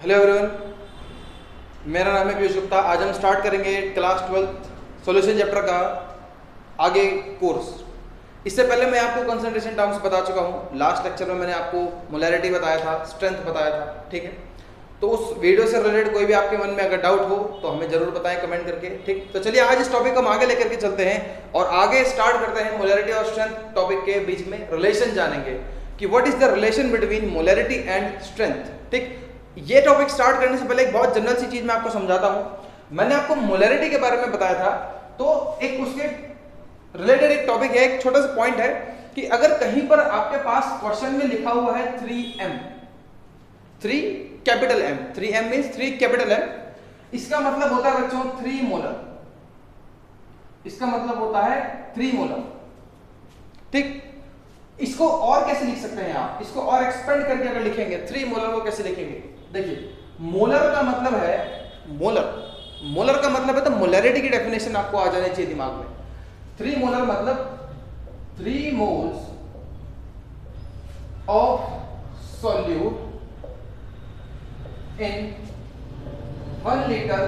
Hello everyone, मेरा नाम है पीयूष गुप्ता। आज हम स्टार्ट करेंगे क्लास 12 सॉल्यूशन चैप्टर का आगे कोर्स। इससे पहले मैं आपको कंसंट्रेशन टर्म्स बता चुका हूँ। लास्ट लेक्चर में मैंने आपको मोलैरिटी बताया था, स्ट्रेंथ बताया था, ठीक है। तो उस वीडियो से रिलेटेड कोई भी आपके मन में अगर डाउट हो तो हमें जरूर बताएं कमेंट करके, ठीक। तो चलिए आज इस टॉपिक को हम आगे लेकर के चलते हैं और आगे स्टार्ट करते हैं मोलैरिटी और स्ट्रेंथ टॉपिक के बीच में रिलेशन जानेंगे कि what is the relation between molarity and strength, ठीक। ये टॉपिक स्टार्ट करने से पहले एक बहुत जनरल सी चीज मैं आपको समझाता हूं। मैंने आपको मोलैरिटी के बारे में बताया था, तो एक उसके रिलेटेड एक टॉपिक है, एक छोटा सा पॉइंट है कि अगर कहीं पर आपके पास क्वेश्चन में लिखा हुआ है 3M, 3 capital M, 3M means 3 capital M, इसका मतलब होता है बच्चों 3 मोलर। इसका मतलब होता है 3 मोलर, ठीक। इसको और कैसे लिख सकते हैं आप? इसको और एक्सपेंड करके अगर लिखेंगे 3 मोलर को कैसे लिखेंगे? देखिए, मोलर का मतलब है मोलर का मतलब है, तो मोलैरिटी की डेफिनेशन आपको आ जानी चाहिए दिमाग में। 3 मोलर मतलब 3 moles of solute in 1 litre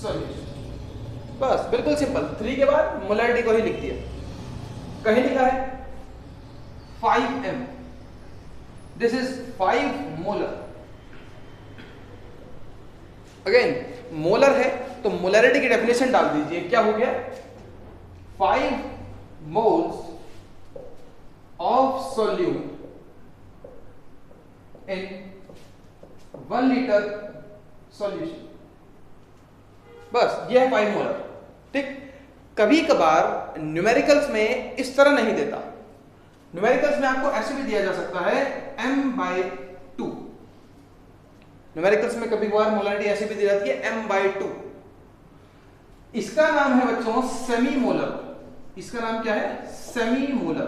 solution. बस बिल्कुल सिंपल। 3 के बाद मोलैरिटी को ही लिख दिया। कहीं लिखा है 5M, this is 5 molar. Again molar है तो मोलैरिटी की डेफिनेशन डाल दीजिए। क्या हो गया? 5 moles of solute in 1 litre solution. बस ये है 5 मोलर, ठीक। कभी कभार न्यूमेरिकल्स में इस तरह नहीं देता। न्यूमेरिकल्स में आपको ऐसे भी दिया जा सकता है m/2। न्यूमेरिकल्स में कभी कभार मोलैरिटी ऐसे भी दी जाती है m/2। इसका नाम है बच्चों सेमी मोलर। इसका नाम क्या है? Semi molar.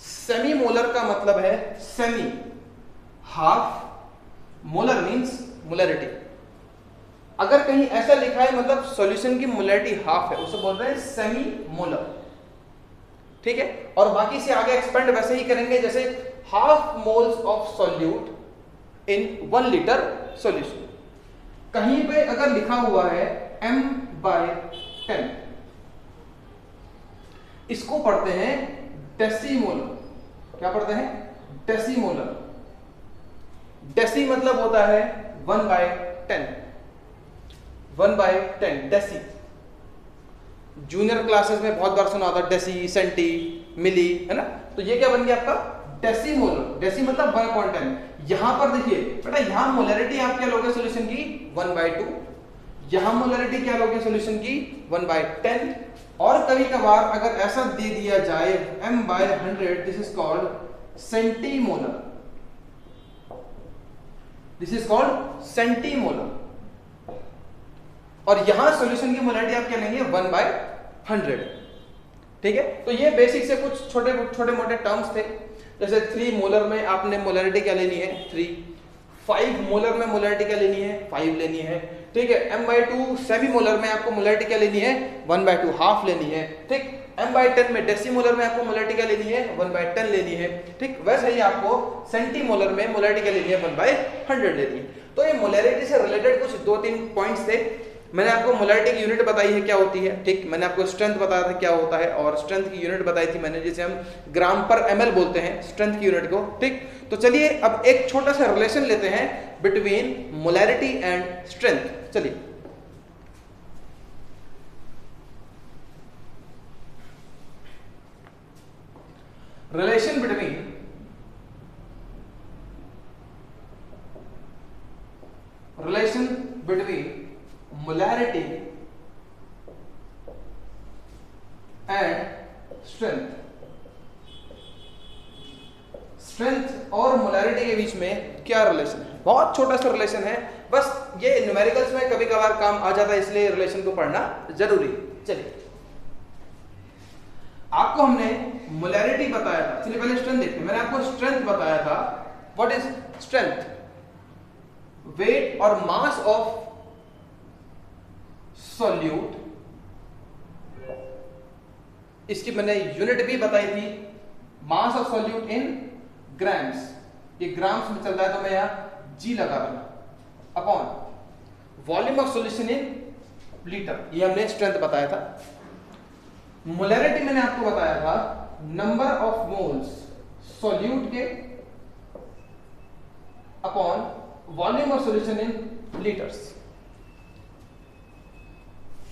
सेमी मोलर का मतलब है semi, half, molar means molarity. अगर कहीं ऐसा लिखा है मतलब सॉल्यूशन की मोलैरिटी हाफ है, उसे बोल रहे हैं सेमी मोलर, ठीक है। और बाकी से आगे एक्सपेंड वैसे ही करेंगे जैसे half moles of solute in 1 litre solution. कहीं पे अगर लिखा हुआ है m/10, इसको पढ़ते हैं डेसीमोलर। क्या पढ़ते हैं? डेसीमोलर। डेसी मतलब होता है 1/10, 1/10 डेसी। जूनियर क्लासेस में बहुत बार सुना होता डेसी, सेंटी, मिली, है ना। तो ये क्या बन गया आपका? डेसीमोलर। डेसी मतलब 1/10। यहां पर देखिए बेटा, यहां मोलैरिटी आप क्या लोगे सॉल्यूशन की? 1/2। यहां मोलैरिटी क्या लोगे सॉल्यूशन की? 1/10। और कभी कभार अगर ऐसा दे दिया जाए m/100, this is called centimolar. This is called centimolar. और यहां सॉल्यूशन की मोलैरिटी आप क्या लेंगे? 1/100, ठीक है। तो ये बेसिक से कुछ छोटे मोटे टर्म्स थे। जैसे 3 मोलर में आपने मोलैरिटी क्या लेनी है? 3। 5 मोलर में मोलैरिटी क्या लेनी है? 5 लेनी है, ठीक है। m/2 सेमी मोलर में आपको मोलैरिटी क्या लेनी है? 1/2, हाफ लेनी है, ठीक। m/10 में डेसीमोलर में आपको मोलैरिटी क्या लेनी है? 1/10 लेनी है, ठीक। वैसे ही आपको सेंटीमोलर में मोलैरिटी क्या लेनी है? 1/100 लेनी है। तो ये मोलैरिटी से रिलेटेड कुछ 2-3 पॉइंट्स थे। मैंने आपको मोलैरिटी की यूनिट बताई है क्या होती है, ठीक। मैंने आपको स्ट्रेंथ बताया था क्या होता है, और स्ट्रेंथ की यूनिट बताई थी मैंने, जिसे हम ग्राम पर ml बोलते हैं स्ट्रेंथ की यूनिट को, ठीक। तो चलिए अब एक छोटा सा रिलेशन लेते हैं बिटवीन मोलैरिटी एंड स्ट्रेंथ। चलिए relation between molarity and strength. Strength और मोलैरिटी के बीच में क्या रिलेशन है? बहुत छोटा सा रिलेशन है, बस ये न्यूमेरिकल्स में कभी कभार काम आ जाता है, इसलिए रिलेशन को पढ़ना जरूरी। चलिए आपको हमने मोलैरिटी बताया था। चलिए पहले स्ट्रेंथ देखते हैं। मैंने आपको स्ट्रेंथ बताया था। What is strength? वेट और मास ऑफ सॉल्यूट, इसकी मैंने यूनिट भी बताई थी, मास ऑफ सॉल्यूट इन ग्राम्स, ये ग्राम्स में चल रहा है तो मैं यहाँ G लगा दूंगा, upon volume of solution in litre, ये हमने स्ट्रेंथ बताया था। मोलैरिटी मैंने आपको बताया था नंबर ऑफ मोल्स सॉल्यूट के upon volume of solution in litres.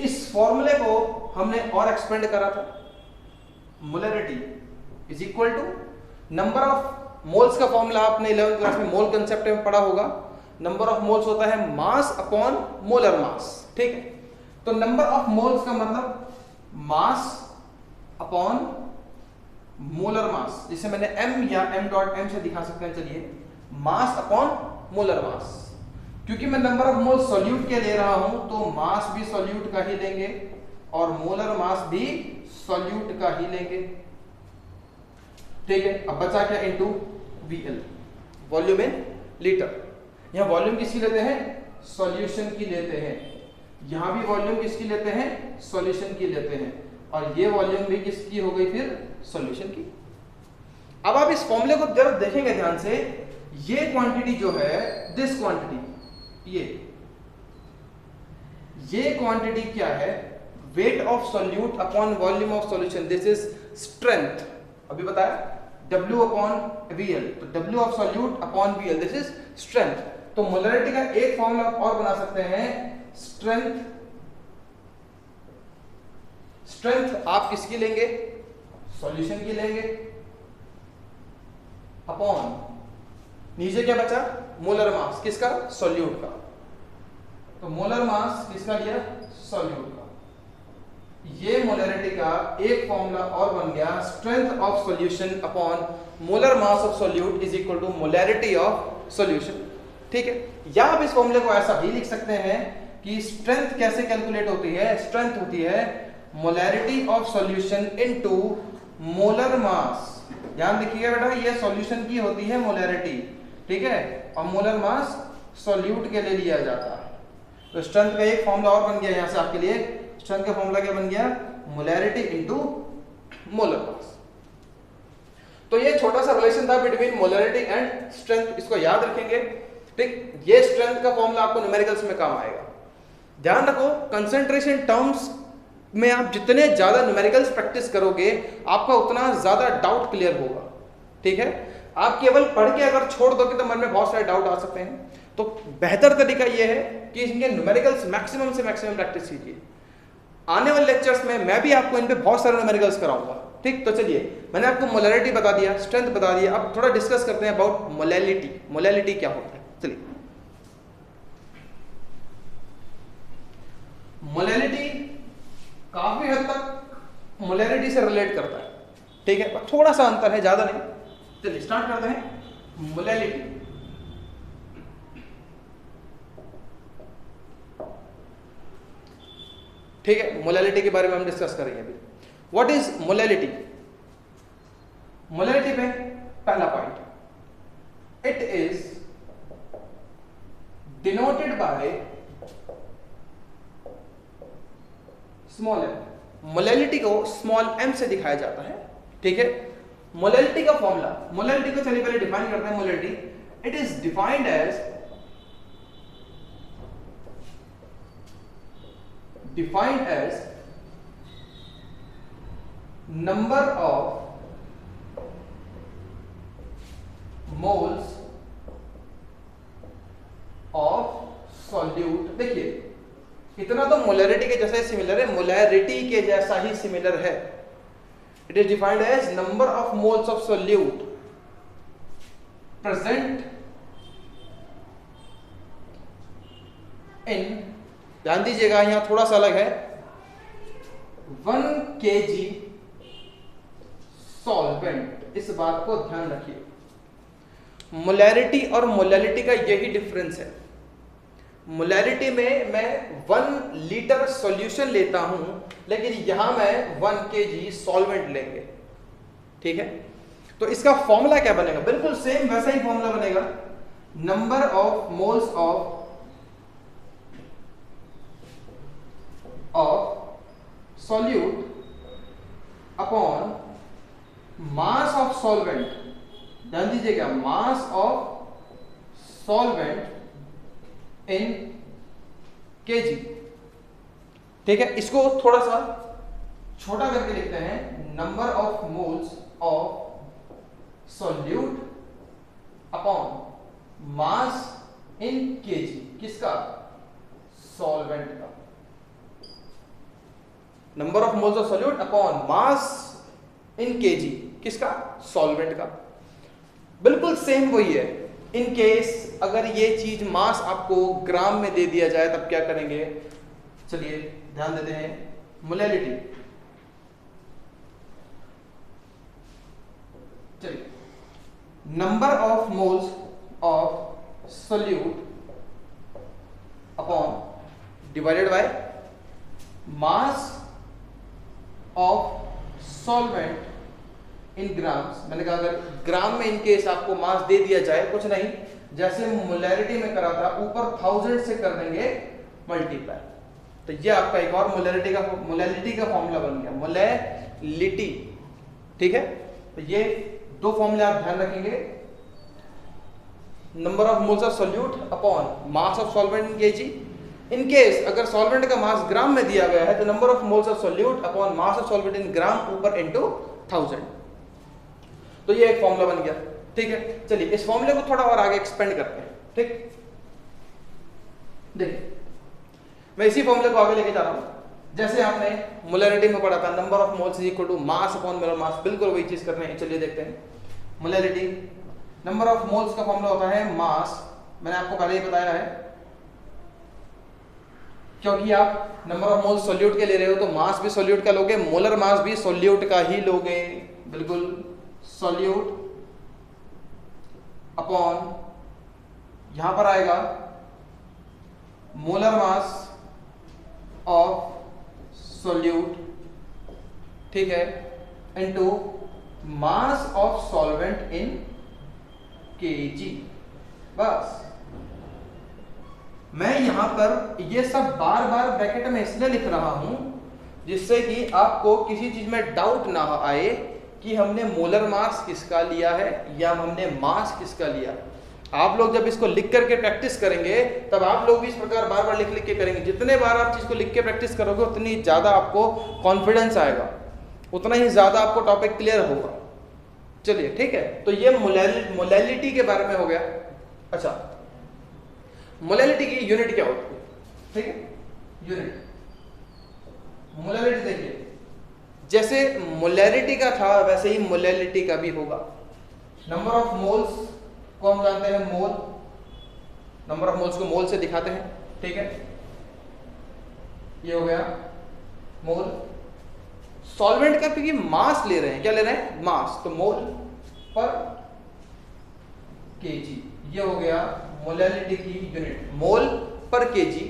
इस फॉर्मूले को हमने और एक्सपेंड करा था, molarity is equal to number of moles का फॉर्मूला आपने 11th क्लास में मोल कंसेप्ट में पढ़ा होगा। नंबर ऑफ मोल्स होता है मास अपॉन मोलर मास, ठीक है। तो नंबर ऑफ मोल्स का मतलब मास अपॉन मोलर मास, जिसे मैंने m या m डॉट m से दिखा सकते हैं। चलिए, मास अपॉन मोलर मास, क्योंकि मैं नंबर ऑफ मोल सॉल्यूट के ले रहा हूं तो मास भी सॉल्यूट का ही लेंगे और मोलर मास भी सॉल्यूट का ही लेंगे, ठीक है। अब बचा क्या, into VL, volume in litre. यहां वॉल्यूम किसकी लेते हैं, सॉल्यूशन की लेते हैं। यहां भी वॉल्यूम किसकी लेते हैं, सॉल्यूशन की लेते हैं। और ये वॉल्यूम भी किसकी हो गई फिर, सॉल्यूशन की। अब आप इस फॉर्मूले को जब देखेंगे ध्यान से, ये क्वांटिटी जो है, दिस क्वांटिटी, ये क्वांटिटी क्या है, weight of solute upon volume of solution, this is strength. अभी बताया W अपॉन VL, तो W of solute upon VL, this is strength. तो मोलैरिटी का एक फॉर्मूला और बना सकते हैं, स्ट्रेंथ। स्ट्रेंथ आप किसकी लेंगे, सॉल्यूशन की लेंगे, अपॉन नीचे क्या बचा, मोलर मास, किसका, सॉल्यूट का। तो मोलर मास किसका लिया, सॉल्यूट का। ये मोलैरिटी का एक फॉर्मूला और बन गया, strength of solution upon molar mass of solute is equal to molarity of solution, ठीक है। या आप इस फॉर्मूले को ऐसा भी लिख सकते हैं कि स्ट्रेंथ कैसे कैलकुलेट होती है, स्ट्रेंथ होती है molarity of solution into molar mass. ध्यान देखिएगा बेटा, ये सॉल्यूशन की होती है मोलैरिटी, ठीक है, और मोलर मास सॉल्यूट के लिए लिया जाता है। तो स्ट्रेंथ का एक फॉर्मूला और बन गया यहां से आपके लिए। स्ट्रेंथ का फॉर्मूला क्या बन गया, मोलैरिटी इनटू मोलर मास। तो ये छोटा सा रिलेशन था बिटवीन मोलैरिटी एंड स्ट्रेंथ, इसको याद रखेंगे, ठीक। ये स्ट्रेंथ का फॉर्मूला आपको न्यूमेरिकल्स में काम आएगा। ध्यान रखो, कंसंट्रेशन टर्म्स में आप जितने ज्यादा न्यूमेरिकल्स प्रैक्टिस करोगे, आपका उतना ज्यादा डाउट क्लियर होगा, ठीक है। आप केवल पढ़ के अगर छोड़ दोगे तो मन में बहुत सारे डाउट आ सकते हैं। तो बेहतर तरीका यह है कि इनके न्यूमेरिकल्स मैक्सिमम से मैक्सिमम प्रैक्टिस कीजिए। आने वाले लेक्चर्स में मैं भी आपको इन पे बहुत सारे न्यूमेरिकल्स कराऊंगा, ठीक। तो चलिए, मैंने आपको मोलैरिटी बता दिया, स्ट्रेंथ बता दिया, अब थोड़ा डिस्कस करते हैं अबाउट मोलैलिटी। मोलैलिटी क्या होता है, चलिए। मोलैलिटी काफी हद तक मोलैरिटी से रिलेट करता है, ठीक है, पर थोड़ा सा अंतर है, ज्यादा नहीं। चलिए स्टार्ट करते हैं। मोलैलिटी, ठीक है, मोलैलिटी के बारे में हम डिस्कस करेंगे अभी। What is molality? मोलैलिटी पे पहला point, it is denoted by small m। Molality को स्मॉल m से दिखाया जाता है, ठीक है। मोलैलिटी का फॉर्मूला, मोलैलिटी को चलिए पहले डिफाइन करते हैं। Molality, it is defined as number of moles of solute। देखिए, इतना तो मोलैरिटी के जैसा ही सिमिलर है, मोलैरिटी के जैसा ही सिमिलर है। It is defined as number of moles of solute present in, ध्यान दीजिएगा यहां थोड़ा सा अलग है, 1 kg सॉल्वेंट। इस बात को ध्यान रखिए। मोलैरिटी और मोलैलिटी का यही डिफरेंस है। मोलैरिटी में मैं 1 लीटर सॉल्यूशन लेता हूं, लेकिन यहां मैं 1 kg सॉल्वेंट लेंगे, ठीक है। तो इसका फॉर्मूला क्या बनेगा, बिल्कुल सेम वैसा ही फॉर्मूला बनेगा, number of moles of solute upon mass of solvent ध्यान दीजिएगा, मास ऑफ सॉल्वेंट इन केजी। ठीक है, इसको थोड़ा सा छोटा करके लिखते हैं, number of moles of solute upon mass in KG. किसका? सॉल्वेंट का। Number of moles of solute upon mass in KG. किसका? सॉल्वेंट का। बिल्कुल सेम वही है। इन केस अगर ये चीज मास आपको ग्राम में दे दिया जाए तब क्या करेंगे? चलिए ध्यान देते हैं, मोलैलिटी। चलिए, number of moles of solute upon divided by mass of solvent in grams. मैंने कहा अगर ग्राम में इनकेस आपको मास दे दिया जाए, कुछ नहीं, जैसे मोलैरिटी में करा था, ऊपर 1000 से कर देंगे मल्टीप्लाई। तो ये आपका एक और मोलैलिटी का फॉर्मूला बन गया, मोलैलिटी। ठीक है, तो ये दो फॉर्मूले आप ध्यान रखेंगे, number of moles of solute upon mass of solvent in KG. In case अगर सॉल्वेंट का मास ग्राम में दिया गया है तो number of moles of solute upon mass of solvent in gram ऊपर इनटू 1000। तो ये एक फॉर्मूला बन गया। ठीक है, चलिए इस फॉर्मूले को थोड़ा और आगे एक्सपेंड करते हैं। ठीक, देखिए मैं इसी फॉर्मूले को आगे लेके जा रहा हूं। जैसे आपने मोलैरिटी में पढ़ा था, number of moles is equal to mass upon molar mass, बिल्कुल वही चीज करने हैं। चलिए देखते हैं मोलैरिटी। नंबर ऑफ मोल्स का फॉर्मूला होता है मास, मैंने आपको पहले ही बताया है, क्योंकि आप नंबर ऑफ मोल्स सॉल्यूट के ले रहे हो तो मास भी सॉल्यूट का लोगे, मोलर मास भी सॉल्यूट का ही लोगे, बिल्कुल सॉल्यूट अपॉन यहां पर आएगा मोलर मास ऑफ सॉल्यूट, ठीक है, into mass of solvent in KG. बस मैं यहां पर ये सब बार बार ब्रैकेट में इसलिए लिख रहा हूं जिससे कि आपको किसी चीज में डाउट ना आए कि हमने मोलर मास किसका लिया है या हमने मास किसका लिया। आप लोग जब इसको लिख करके प्रैक्टिस करेंगे तब आप लोग भी इस प्रकार बार बार लिख लिख के करेंगे। जितने बार आप चीज को लिख के प्रैक्टिस करोगे उतनी ज्यादा आपको कॉन्फिडेंस आएगा, उतना ही ज्यादा आपको टॉपिक क्लियर होगा। चलिए ठीक है, तो ये मोलैलिटी के बारे में हो गया। अच्छा, मोलैलिटी की यूनिट क्या होती है? ठीक है, यूनिट मोलैलिटी देखिए, जैसे मोलैरिटी का था वैसे ही मोलैलिटी का भी होगा। नंबर ऑफ मोल्स को हम जानते हैं मोल, नंबर ऑफ मोल्स को मोल से दिखाते हैं। ठीक है, ये हो गया मोल। सॉल्वेंट का क्योंकि मास ले रहे हैं, क्या ले रहे हैं? मास, तो मोल पर केजी, ये हो गया मोलैलिटी की यूनिट, मोल पर केजी।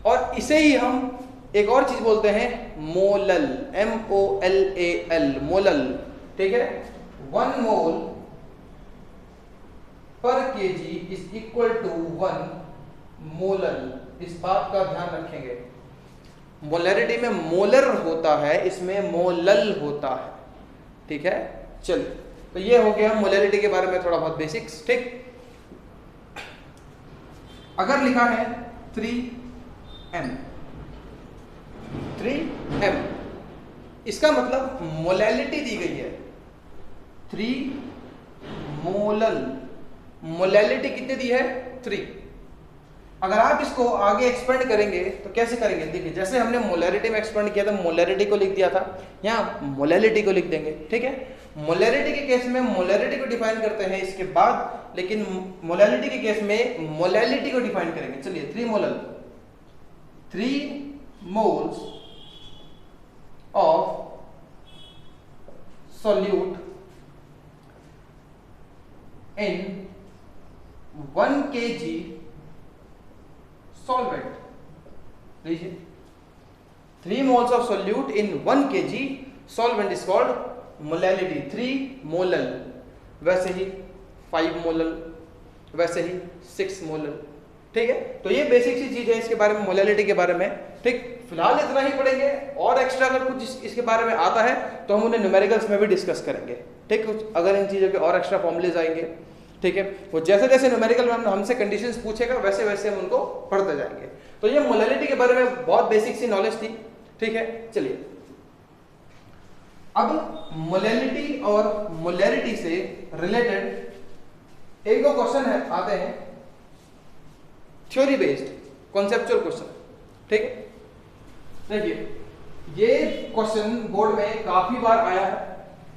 और इसे ही हम एक और चीज बोलते हैं मोलल, MOLAL, मोलल। ठीक है, 1 mole per KG is equal to 1 molal. इस बात का ध्यान रखेंगे, मोलैरिटी में मोलर होता है, इसमें मोलल होता है। ठीक है, चलिए, तो ये हो गया मोलैरिटी के बारे में थोड़ा बहुत बेसिक्स। ठीक, अगर लिखा है 3M, 3M, इसका मतलब मोलैलिटी दी गई है 3 मोलल। मोलैलिटी कितनी दी है? 3। अगर आप इसको आगे एक्सपेंड करेंगे तो कैसे करेंगे? देखिए, जैसे हमने मोलैरिटी में एक्सपेंड किया था, मोलैरिटी को लिख दिया था, यहाँ मोलैलिटी को लिख देंगे। ठीक है, मोलैरिटी के केस में मोलैरिटी को डिफाइन करते हैं इसके बाद, लेकिन मोलैलिटी के केस में मोलैलिटी को डिफाइन करेंगे। चलिए, 3 molal, 3 moles of solute in 1 kg solvent. लीजिए, 3 moles of solute in 1 kg solvent is called molality, 3 molal. वैसे ही 5 मोलल, वैसे ही 6 मोलल। ठीक है, तो ये बेसिक सी चीज है इसके बारे में, मोलैलिटी के बारे में। ठीक, फिलहाल इतना ही पढ़ेंगे, और एक्स्ट्रा अगर कुछ इसके बारे में आता है तो हम उन्हें न्यूमेरिकल्स में भी डिस्कस करेंगे। ठीक है, अगर इन चीज़ों के और एक्स्ट्रा फॉर्मूलेज आएंगे, ठीक है, वो जैसे जैसे न्यूमेरिकल में हमसे कंडीशंस पूछेगा वैसे वैसे हम उनको पढ़ते जाएंगे। तो ये मोलैलिटी के बारे में बहुत बेसिक सी नॉलेज थी, ठीक है। चलिए अब मोलैलिटी और मोलैरिटी से रिलेटेड एक दो क्वेश्चन है आते हैं, थ्योरी बेस्ड कॉन्सेप्चुअल क्वेश्चन, ठीक है। देखिए ये क्वेश्चन बोर्ड में काफी बार आया है,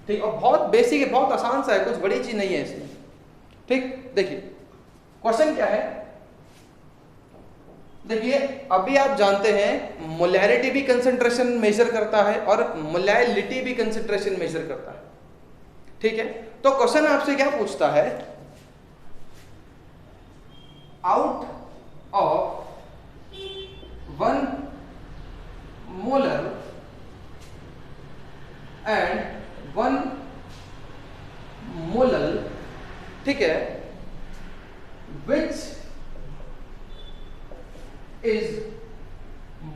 ठीक, और बहुत बेसिक है, बहुत आसान सा है, कुछ बड़ी चीज नहीं है इसमें, ठीक। देखिए क्वेश्चन क्या है, देखिए अभी आप जानते हैं मोलैरिटी भी कंसंट्रेशन मेजर करता है और मोलैलिटी भी कंसंट्रेशन मेजर करता है, ठीक है। तो क्वेश्चन आपसे क्या पूछता है, out of 1 molar and 1 molal, ठीक है, which is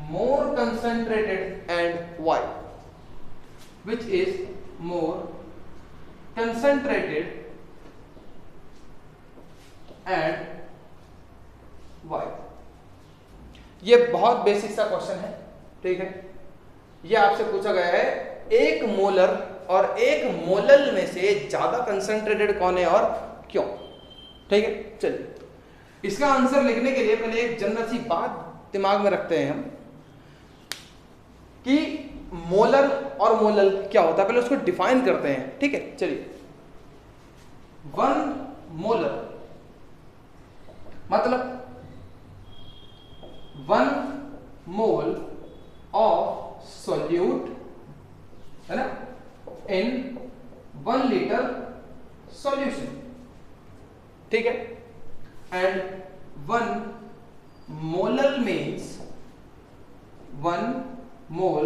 more concentrated and why? Which is more concentrated and why? ये बहुत बेसिक सा क्वेश्चन है, ठीक है। ये आपसे पूछा गया है एक मोलर और एक मोलल में से ज्यादा कंसंट्रेटेड कौन है और क्यों, ठीक है। चलिए इसका आंसर लिखने के लिए पहले एक जनरल सी बात दिमाग में रखते हैं हम कि मोलर और मोलल क्या होता है, पहले उसको डिफाइन करते हैं, ठीक है। चलिए 1 मोलर मतलब 1 मोल ऑफ सॉल्यूट, है ना, इन 1 लीटर सॉल्यूशन, ठीक है। And 1 molal means 1 mole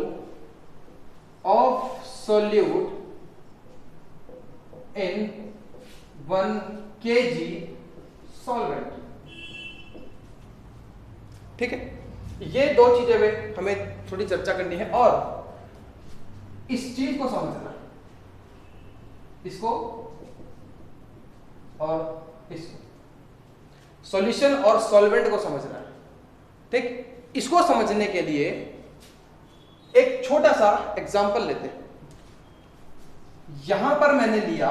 of solute in 1 kg solvent, ठीक है। ये दो चीजें पे हमें थोड़ी चर्चा करनी है और इस चीज को समझना, इसको और इसको, सॉल्यूशन और सॉल्वेंट को समझना है, ठीक। इसको समझने के लिए एक छोटा सा एग्जांपल लेते हैं। यहां पर मैंने लिया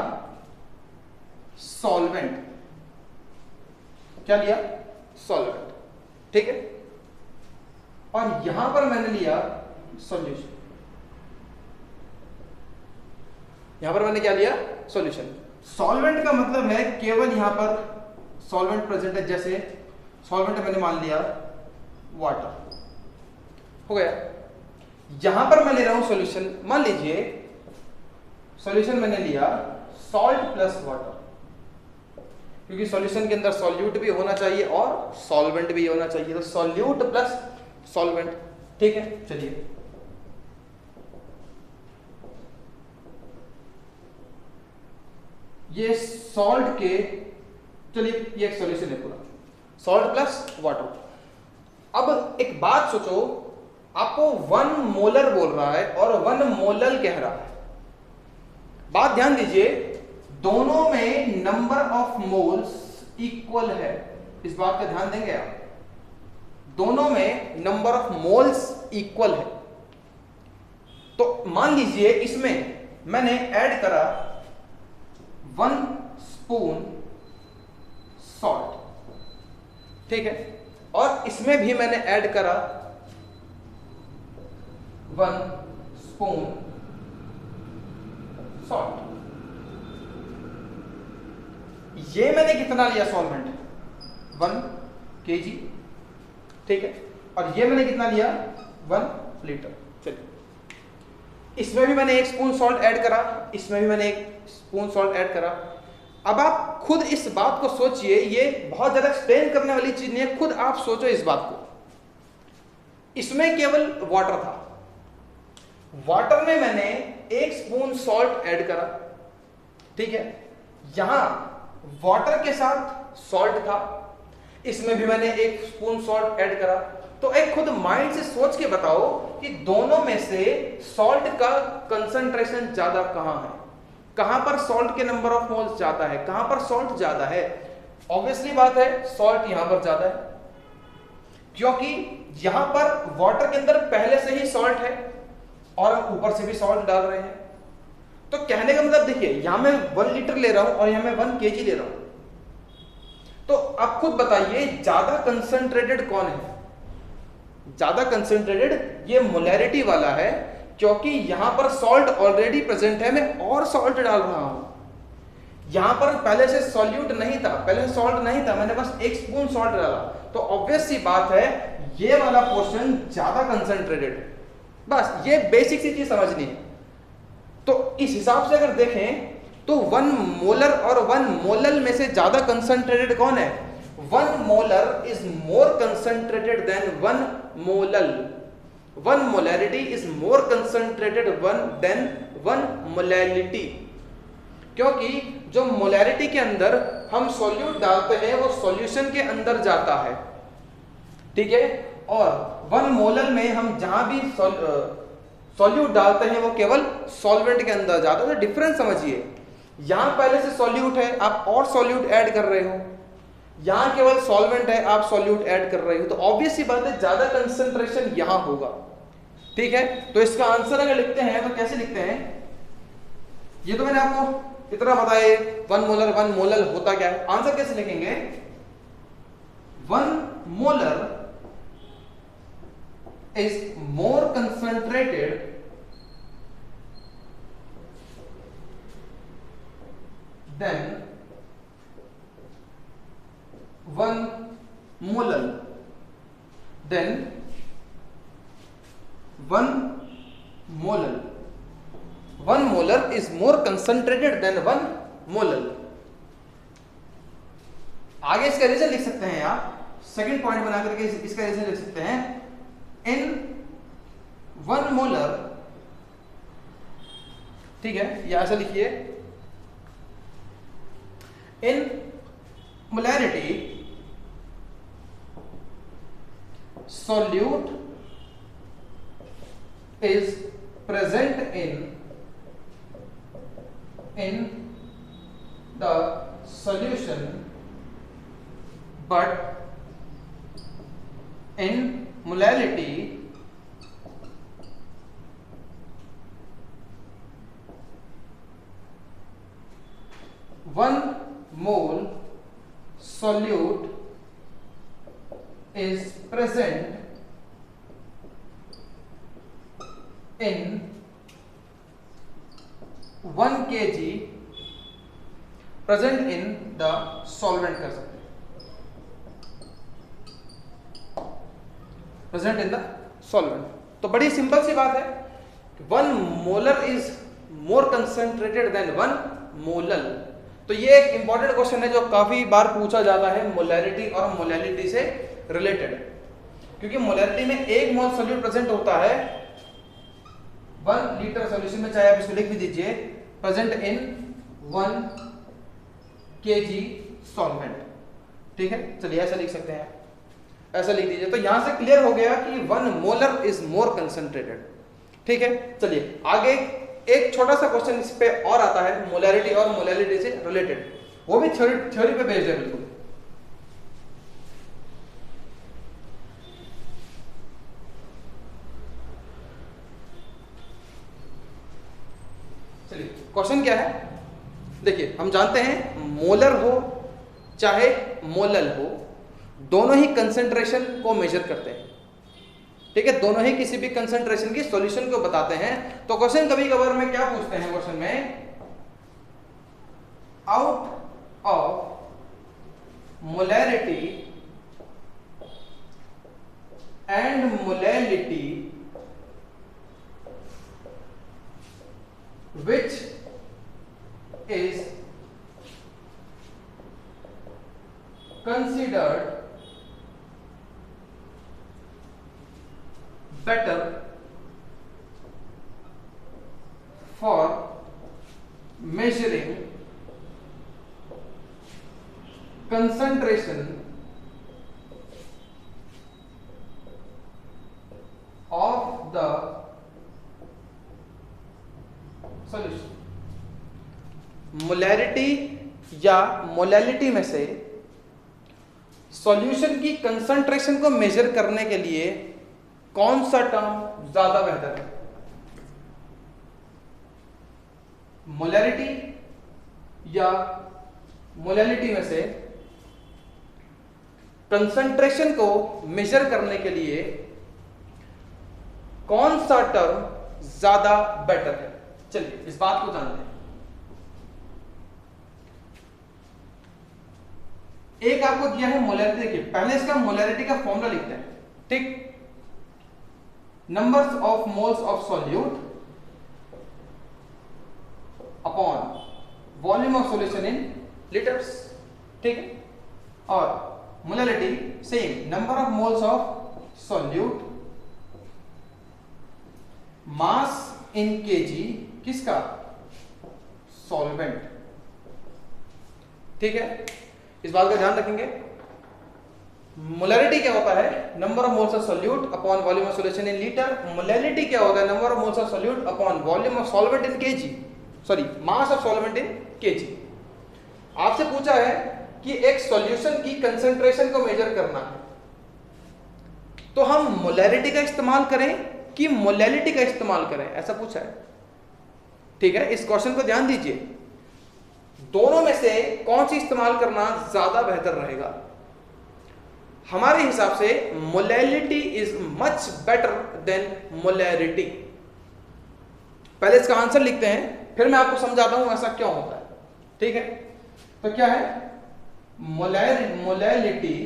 सॉल्वेंट, क्या लिया, सॉल्वेंट, ठीक है, और यहां पर मैंने लिया सॉल्यूशन, यहां पर मैंने क्या लिया, सॉल्यूशन। सॉल्वेंट का मतलब है केवल यहां पर सॉल्वेंट प्रेजेंट है, जैसे सॉल्वेंट मैंने मान लिया वाटर, हो गया। यहां पर मैं ले रहा हूं सॉल्यूशन, मान लीजिए सॉल्यूशन मैंने लिया सॉल्ट प्लस वाटर, क्योंकि सॉल्यूशन के अंदर सॉल्यूट भी होना चाहिए और सॉल्वेंट भी होना चाहिए, तो सॉल्यूट प्लस सॉल्वेंट, ठीक है। चलिए ये सॉल्ट के, चलिए ये एक सॉल्यूशन है पूरा, सॉल्ट प्लस वाटर। अब एक बात सोचो, आपको 1 मोलर बोल रहा है और 1 मोलल कह रहा है, बात ध्यान दीजिए, दोनों में नंबर ऑफ मोल्स इक्वल है, इस बात का ध्यान देंगे आप, दोनों में नंबर ऑफ मोल्स इक्वल है। तो मान लीजिए इसमें मैंने ऐड करा 1 स्पून सॉल्ट, ठीक है, और इसमें भी मैंने ऐड करा 1 स्पून सॉल्ट। ये मैंने कितना लिया सॉल्वेंट, 1 kg, ठीक है, और ये मैंने कितना लिया 1 लीटर। चलिए इसमें भी मैंने 1 स्पून सॉल्ट ऐड करा, इसमें भी मैंने 1 स्पून सॉल्ट ऐड करा। अब आप खुद इस बात को सोचिए, ये बहुत ज्यादा एक्सप्लेन करने वाली चीज नहीं है, खुद आप सोचो इस बात को। इसमें केवल वाटर था, वाटर में मैंने 1 स्पून सॉल्ट ऐड करा, ठीक है, यहां वाटर के साथ सॉल्ट था, इसमें भी मैंने 1 स्पून सॉल्ट ऐड करा। तो एक खुद माइंड से सोच के बताओ कि दोनों में से सॉल्ट का कंसंट्रेशन ज्यादा कहां है, कहां पर सॉल्ट के नंबर ऑफ मोल्स ज्यादा है, कहां पर सॉल्ट ज्यादा है? ऑब्वियसली बात है सॉल्ट यहां पर ज्यादा है, क्योंकि यहां पर वाटर के अंदर पहले से ही सॉल्ट है और हम ऊपर से भी सॉल्ट डाल रहे हैं। तो कहने का मतलब देखिए, यहां मैं 1 लीटर ले रहा हूं और यहां मैं 1 केजी ले रहा हूं, तो आप खुद बताइए ज्यादा कंसंट्रेटेड कौन है? ज्यादा कंसंट्रेटेड ये मोलैरिटी वाला है, क्योंकि यहां पर सॉल्ट ऑलरेडी प्रेजेंट है, मैं और सॉल्ट डाल रहा हूं। यहां पर पहले से सॉल्यूट नहीं था, पहले सॉल्ट नहीं था, मैंने बस 1 स्पून सॉल्ट डाला, तो ऑब्वियस सी बात है ये वाला पोर्शन ज्यादा कंसंट्रेटेड है। बस ये बेसिक सी चीज समझनी है। तो इस हिसाब से अगर देखें तो 1 मोलर और 1 मोलल में से ज्यादा कंसंट्रेटेड कौन है? 1 molar is more concentrated than 1 molal. 1 molarity is more concentrated than 1 molality, क्योंकि जो मोलैरिटी के अंदर हम सॉल्यूट डालते हैं वो सॉल्यूशन के अंदर जाता है, ठीक है, और 1 मोलल में हम जहां भी सॉल्यूट डालते हैं वो केवल सॉल्वेंट के अंदर जाता है। तो डिफरेंस समझिए, यहां पहले से सॉल्यूट है, आप और सॉल्यूट ऐड कर रहे हो, यहां केवल सॉल्वेंट है, आप सॉल्यूट ऐड कर रहे हो, तो ऑब्वियस सी बात है ज्यादा कंसंट्रेशन यहां होगा, ठीक है। तो इसका आंसर अगर लिखते हैं तो कैसे लिखते हैं? ये तो मैंने आपको इतना बताया 1 मोलर 1 मोलल होता क्या है। आंसर कैसे लिखेंगे? 1 molar is more concentrated than 1 molal, then 1 molal 1 molar is more concentrated than 1 molal। आगे इसका रीजन लिख सकते हैं आप, सेकंड पॉइंट बना करके इसका रीजन लिख सकते हैं। In 1 molar, ठीक है, या ऐसा लिखिए, in molarity solute is present in the solution, but in molality one mole solute is present in 1 kg present in the solvent कर सकते हैं, प्रेजेंट इन द सॉल्वेंट। तो बड़ी सिंपल सी बात है, 1 molar is more concentrated than 1 molal. तो ये एक इंपॉर्टेंट क्वेश्चन है जो काफी बार पूछा जाता है मोलैरिटी और मोलैलिटी से रिलेटेड, क्योंकि मोलैरिटी में 1 मोल सॉल्यूट प्रेजेंट होता है 1 लीटर सॉल्यूशन में, चाहे आप इसको लिख भी दीजिए, प्रेजेंट इन 1 kg सॉल्वेंट, ठीक है। चलिए ऐसा लिख सकते हैं, ऐसा लिख दीजिए। तो यहां से क्लियर हो गया कि 1 मोलर इज मोर कंसंट्रेटेड, ठीक है। चलिए आगे एक छोटा सा क्वेश्चन इस पे और आता है मोलैरिटी और मोलैलिटी से रिलेटेड, वो भी थ्योरी पे बेस्ड है बिल्कुल। चलिए क्वेश्चन क्या है, देखिए हम जानते हैं मोलर हो चाहे मोलल हो, दोनों ही कंसंट्रेशन को मेजर करते हैं, ठीक है, दोनों ही किसी भी कंसंट्रेशन की सॉल्यूशन को बताते हैं। तो क्वेश्चन कभी कभार में क्या पूछते हैं, क्वेश्चन में out of molarity and molality which is considered better for measuring concentration of the solution. Molarity या मोलैलिटी में से सॉल्यूशन की कंसंट्रेशन को मेजर करने के लिए कौन सा टर्म ज्यादा बेहतर है? मोलैरिटी या मोलैलिटी में से कंसंट्रेशन को मेजर करने के लिए कौन सा टर्म ज्यादा बेटर है? चलिए इस बात को जानते हैं। एक आपको दिया है मोलैरिटी, देखिए पहले इसका मोलैरिटी का फॉर्मूला लिखते हैं, ठीक। Numbers of moles of solute upon volume of solution in litres, ठीक है। और molarity same, number of moles of solute mass in KG, किसका? सॉल्वेंट, ठीक है। इस बात का ध्यान रखेंगे। मोलैरिटी क्या होता है? Number of moles of solute upon volume of solution in litre. Molality क्या होता है? Number of moles of solute upon volume of solvent in KG, sorry mass of solvent in KG. आपसे पूछा है कि एक सॉल्यूशन की कंसंट्रेशन को मेजर करना है, तो हम मोलैरिटी का इस्तेमाल करें कि मोलैलिटी का इस्तेमाल करें, ऐसा पूछा है, ठीक है। इस क्वेश्चन को ध्यान दीजिए, दोनों में से कौन सी इस्तेमाल करना ज्यादा बेहतर रहेगा? हमारे हिसाब से molality is much better than molarity. पहले इसका आंसर लिखते हैं, फिर मैं आपको समझाता हूं ऐसा क्यों होता है, ठीक है। तो क्या है? Molality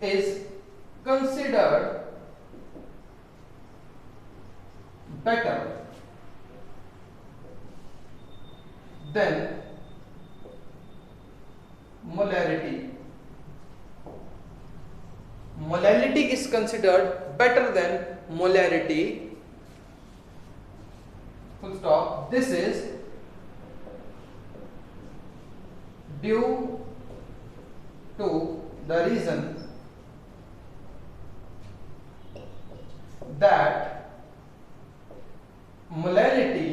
is considered better than molarity. Molality is considered better than molarity. Full stop. This is due to the reason that molality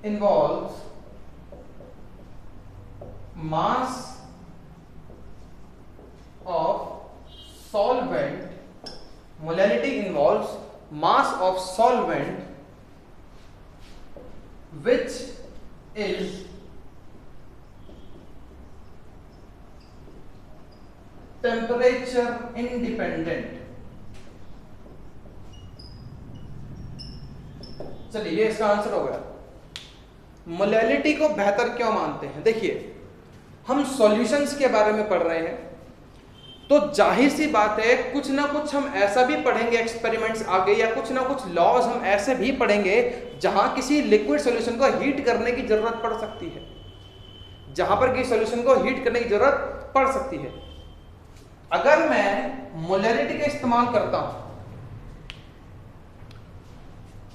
involves mass of solvent. Molality involves mass of solvent which is temperature independent. चलिए ये इसका answer हो गया। Molality को बेहतर क्यों मानते हैं? देखिए हम सॉल्यूशंस के बारे में पढ़ रहे हैं, तो जाहिर सी बात है कुछ ना कुछ हम ऐसा भी पढ़ेंगे एक्सपेरिमेंट्स आगे, या कुछ ना कुछ लॉज हम ऐसे भी पढ़ेंगे जहां किसी लिक्विड सॉल्यूशन को हीट करने की जरूरत पड़ सकती है, जहां पर किसी सॉल्यूशन को हीट करने की जरूरत पड़ सकती है। अगर मैं मोलैलिटी का इस्तेमाल करता हूं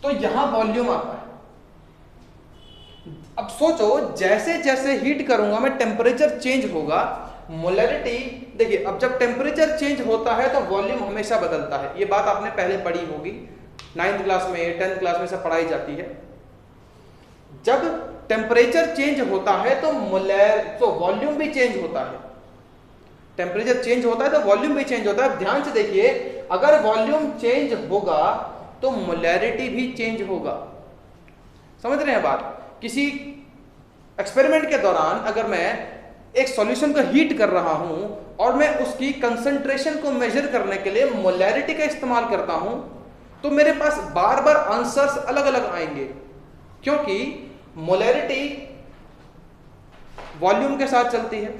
तो यहां वॉल्यूम आता है। अब सोचो जैसे जैसे हीट करूंगा मैं टेम्परेचर चेंज होगा। मोलैलिटी देखिए, अब जब टेम्परेचर चेंज होता है तो वॉल्यूम हमेशा बदलता है। ये बात आपने पहले पढ़ी होगी, 9th क्लास में 10th क्लास में सब पढ़ाई जाती है। जब टेम्परेचर चेंज होता है तो वॉल्यूम भी चेंज होता है। टेम्परेचर चेंज होता है तो वॉल्यूम भी चेंज होता है। ध्यान से देखिए, अगर वॉल्यूम चेंज होगा तो मोलैरिटी भी चेंज होगा। समझ रहे हैं बात? किसी एक्सपेरिमेंट के दौरान अगर मैं एक सॉल्यूशन को हीट कर रहा हूं और मैं उसकी कंसंट्रेशन को मेजर करने के लिए मोलैरिटी का इस्तेमाल करता हूं, तो मेरे पास बार बार आंसर्स अलग अलग आएंगे, क्योंकि मोलैरिटी वॉल्यूम के साथ चलती है।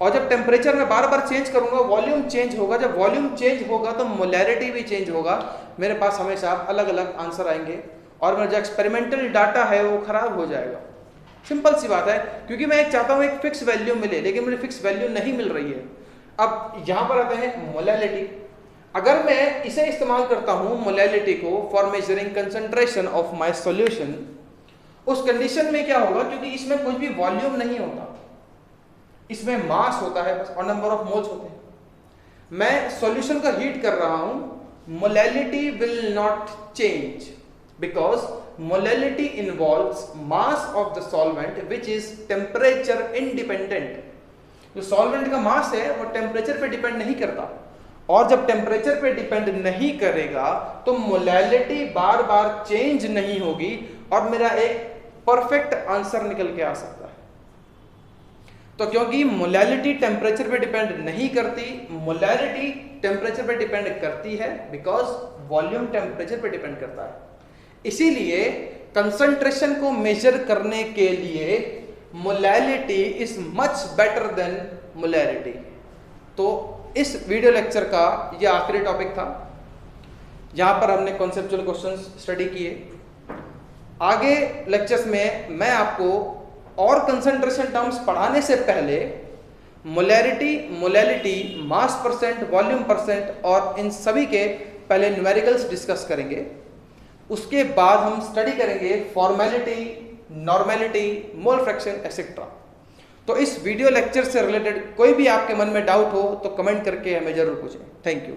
और जब टेम्परेचर में बार बार चेंज करूंगा वॉल्यूम चेंज होगा। जब वॉल्यूम चेंज होगा तो मोलैरिटी भी चेंज होगा। मेरे पास हमेशा अलग अलग आंसर आएंगे और मेरा जो एक्सपेरिमेंटल डाटा है वो खराब हो जाएगा। सिंपल सी बात है, क्योंकि मैं एक चाहता हूं एक फिक्स वैल्यू मिले, लेकिन मुझे फिक्स वैल्यू नहीं मिल रही है। अब यहां पर आते हैं मोलैलिटी। अगर मैं इसे इस्तेमाल करता हूं मोलैलिटी को for measuring concentration of my solution, उस कंडीशन में क्या होगा, क्योंकि इसमें कुछ भी वॉल्यूम नहीं होता, इसमें मास होता है बस और नंबर ऑफ मोल्स होते हैं। मैं सॉल्यूशन को हीट कर रहा हूं molality will not change because molality involves mass of the solvent which is temperature independent. जो सॉल्वेंट का मास है वो टेम्परेचर पे डिपेंड नहीं करता, और जब टेम्परेचर पे डिपेंड नहीं करेगा तो मोलैलिटी बार बार चेंज नहीं होगी और मेरा एक परफेक्ट आंसर निकल के आ सकता है। तो क्योंकि मोलैलिटी टेम्परेचर पे डिपेंड नहीं करती, मोलैलिटी टेम्परेचर पे डिपेंड करती है बिकॉज वॉल्यूम टेम्परेचर पे डिपेंड करता है। इसीलिए कंसंट्रेशन को मेजर करने के लिए molality is much better than molarity. तो इस वीडियो लेक्चर का यह आखिरी टॉपिक था। यहां पर हमने कॉन्सेप्चुअल क्वेश्चंस स्टडी किए। आगे लेक्चर्स में मैं आपको और कंसंट्रेशन टर्म्स पढ़ाने से पहले मोलैरिटी, मोलैलिटी, मास परसेंट, वॉल्यूम परसेंट और इन सभी के पहले न्यूमेरिकल्स डिस्कस करेंगे। उसके बाद हम स्टडी करेंगे formality, normality, mole fraction etcetera. तो इस वीडियो लेक्चर से रिलेटेड कोई भी आपके मन में डाउट हो तो कमेंट करके हमें जरूर पूछें। Thank you.